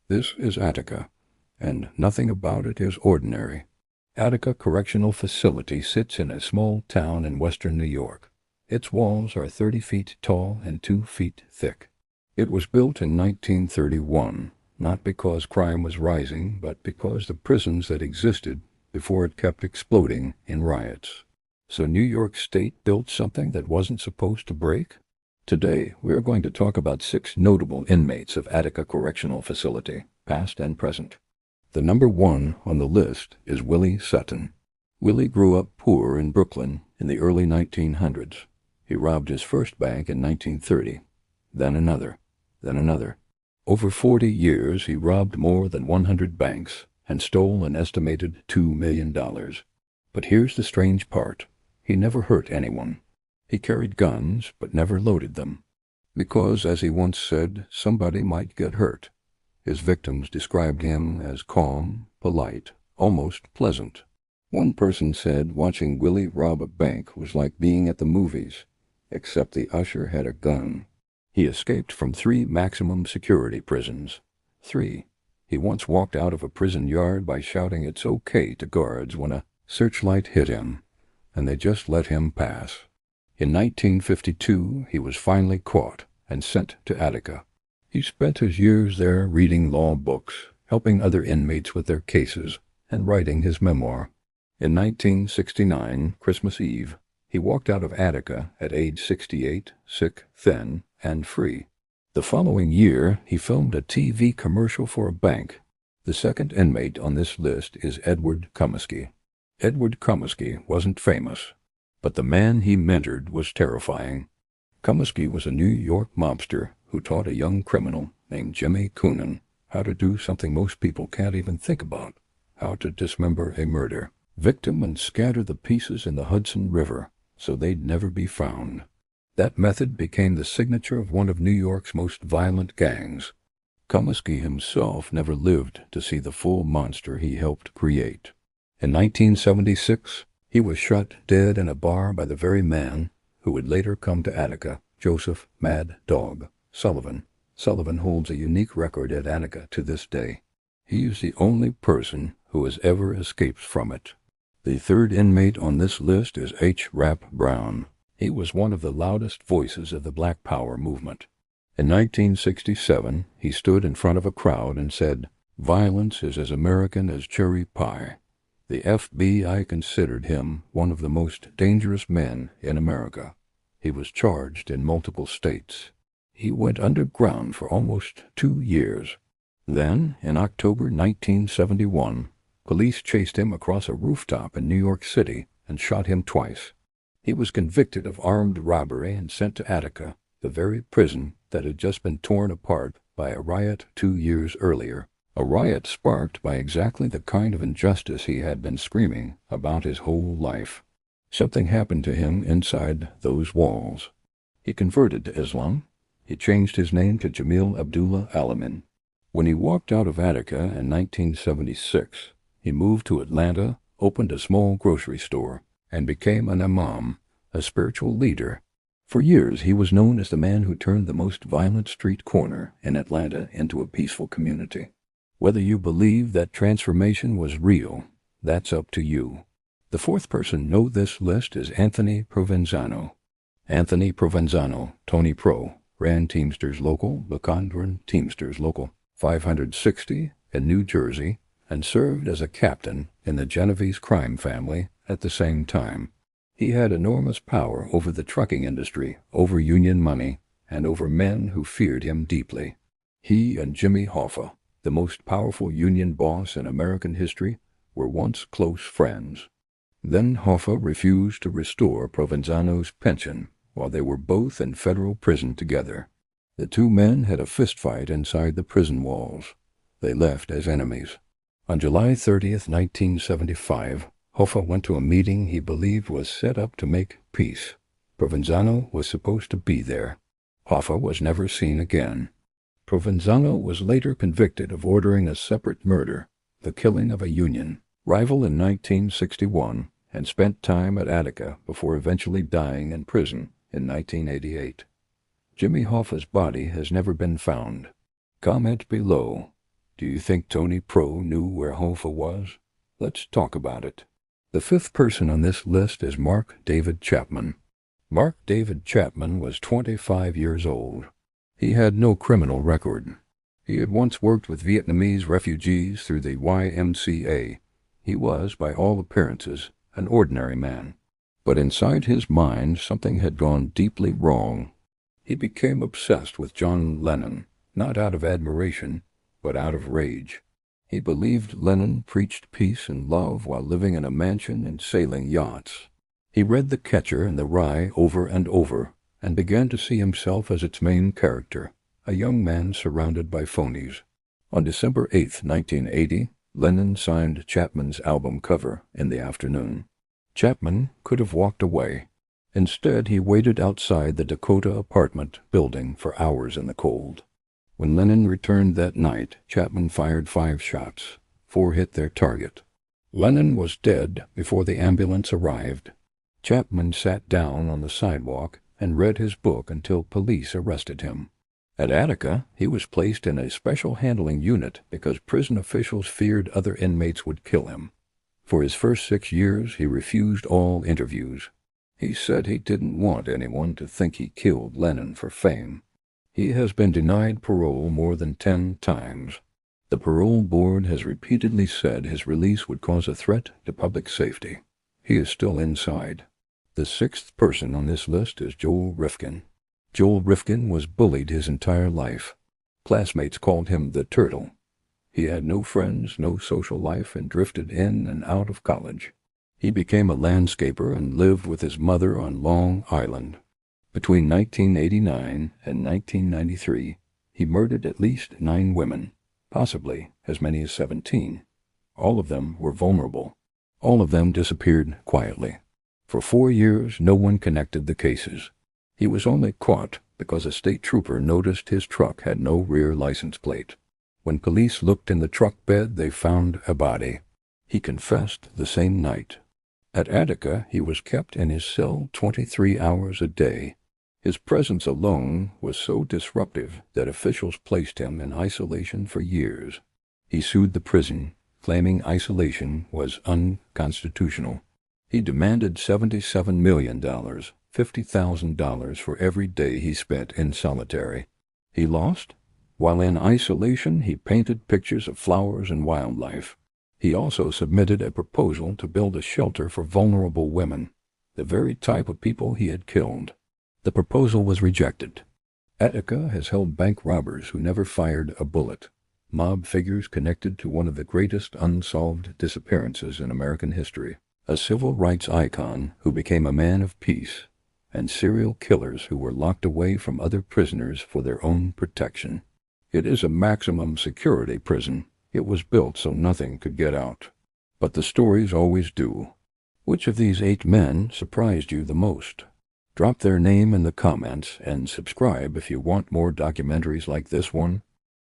This is Attica, and nothing about it is ordinary. Attica Correctional Facility sits in a small town in western New York. Its walls are 30 feet tall and 2 feet thick. It was built in 1931, not because crime was rising, but because the prisons that existed before it kept exploding in riots. So New York State built something that wasn't supposed to break? Today, we are going to talk about 6 notable inmates of Attica Correctional Facility, past and present. The number 1 on the list is Willie Sutton. Willie grew up poor in Brooklyn in the early 1900s. He robbed his first bank in 1930, then another. Over 40 years, he robbed more than 100 banks and stole an estimated $2 million. But here's the strange part. He never hurt anyone. He carried guns, but never loaded them. Because, as he once said, somebody might get hurt. His victims described him as calm, polite, almost pleasant. One person said watching Willie rob a bank was like being at the movies, except the usher had a gun. He escaped from 3 maximum security prisons. 3. He once walked out of a prison yard by shouting "It's okay" to guards when a searchlight hit him, and they just let him pass. In 1952, he was finally caught and sent to Attica. He spent his years there reading law books, helping other inmates with their cases, and writing his memoir. In 1969, Christmas Eve, he walked out of Attica at age 68, sick, thin, and free. The following year, he filmed a TV commercial for a bank. The second inmate on this list is Edward Comiskey. Edward Comiskey wasn't famous, but the man he mentored was terrifying. Comiskey was a New York mobster who taught a young criminal named Jimmy Coonan how to do something most people can't even think about: how to dismember a murder victim and scatter the pieces in the Hudson River so they'd never be found. That method became the signature of one of New York's most violent gangs. Comiskey himself never lived to see the full monster he helped create. In 1976, he was shot dead in a bar by the very man who would later come to Attica, Joseph "Mad Dog" Sullivan. Sullivan holds a unique record at Attica to this day. He is the only person who has ever escaped from it. The third inmate on this list is H. Rap Brown. He was one of the loudest voices of the Black Power movement. In 1967, he stood in front of a crowd and said, "Violence is as American as cherry pie." The FBI considered him one of the most dangerous men in America. He was charged in multiple states. He went underground for almost 2 years. Then, in October 1971, police chased him across a rooftop in New York City and shot him twice. He was convicted of armed robbery and sent to Attica, the very prison that had just been torn apart by a riot 2 years earlier. A riot sparked by exactly the kind of injustice he had been screaming about his whole life. Something happened to him inside those walls. He converted to Islam. He changed his name to Jamil Abdullah Alamin. When he walked out of Attica in 1976, he moved to Atlanta, opened a small grocery store, and became an imam, a spiritual leader. For years, he was known as the man who turned the most violent street corner in Atlanta into a peaceful community. Whether you believe that transformation was real, that's up to you. The fourth person on this list is Anthony Provenzano. Anthony Provenzano, Tony Pro, ran Teamsters Local, the Condren Teamsters Local 560 in New Jersey, and served as a captain in the Genovese crime family at the same time. He had enormous power over the trucking industry, over union money, and over men who feared him deeply. He and Jimmy Hoffa, the most powerful union boss in American history, were once close friends. Then Hoffa refused to restore Provenzano's pension while they were both in federal prison together. The 2 men had a fistfight inside the prison walls. They left as enemies. On July 30th, 1975, Hoffa went to a meeting he believed was set up to make peace. Provenzano was supposed to be there. Hoffa was never seen again. Provenzano was later convicted of ordering a separate murder, the killing of a union rival in 1961, and spent time at Attica before eventually dying in prison in 1988. Jimmy Hoffa's body has never been found. Comment below. Do you think Tony Pro knew where Hoffa was? Let's talk about it. The fifth person on this list is Mark David Chapman. Mark David Chapman was 25 years old. He had no criminal record. He had once worked with Vietnamese refugees through the YMCA. He was, by all appearances, an ordinary man. But inside his mind something had gone deeply wrong. He became obsessed with John Lennon, not out of admiration, but out of rage. He believed Lennon preached peace and love while living in a mansion and sailing yachts. He read The Catcher in the Rye over and over, and began to see himself as its main character, a young man surrounded by phonies. On December 8, 1980, Lennon signed Chapman's album cover in the afternoon. Chapman could have walked away. Instead, he waited outside the Dakota apartment building for hours in the cold. When Lennon returned that night, Chapman fired 5 shots. 4 hit their target. Lennon was dead before the ambulance arrived. Chapman sat down on the sidewalk and read his book until police arrested him. At Attica, he was placed in a special handling unit because prison officials feared other inmates would kill him. For his first 6 years, he refused all interviews. He said he didn't want anyone to think he killed Lennon for fame. He has been denied parole more than 10 times. The parole board has repeatedly said his release would cause a threat to public safety. He is still inside. The 6th person on this list is Joel Rifkin. Joel Rifkin was bullied his entire life. Classmates called him the Turtle. He had no friends, no social life, and drifted in and out of college. He became a landscaper and lived with his mother on Long Island. Between 1989 and 1993, he murdered at least 9 women, possibly as many as 17. All of them were vulnerable. All of them disappeared quietly. For 4 years, no one connected the cases. He was only caught because a state trooper noticed his truck had no rear license plate. When police looked in the truck bed, they found a body. He confessed the same night. At Attica, he was kept in his cell 23 hours a day. His presence alone was so disruptive that officials placed him in isolation for years. He sued the prison, claiming isolation was unconstitutional. He demanded $77 million, $50,000 for every day he spent in solitary. He lost? While in isolation, he painted pictures of flowers and wildlife. He also submitted a proposal to build a shelter for vulnerable women, the very type of people he had killed. The proposal was rejected. Attica has held bank robbers who never fired a bullet, mob figures connected to one of the greatest unsolved disappearances in American history, a civil rights icon who became a man of peace, and serial killers who were locked away from other prisoners for their own protection. It is a maximum security prison. It was built so nothing could get out. But the stories always do. Which of these 8 men surprised you the most? Drop their name in the comments and subscribe if you want more documentaries like this one.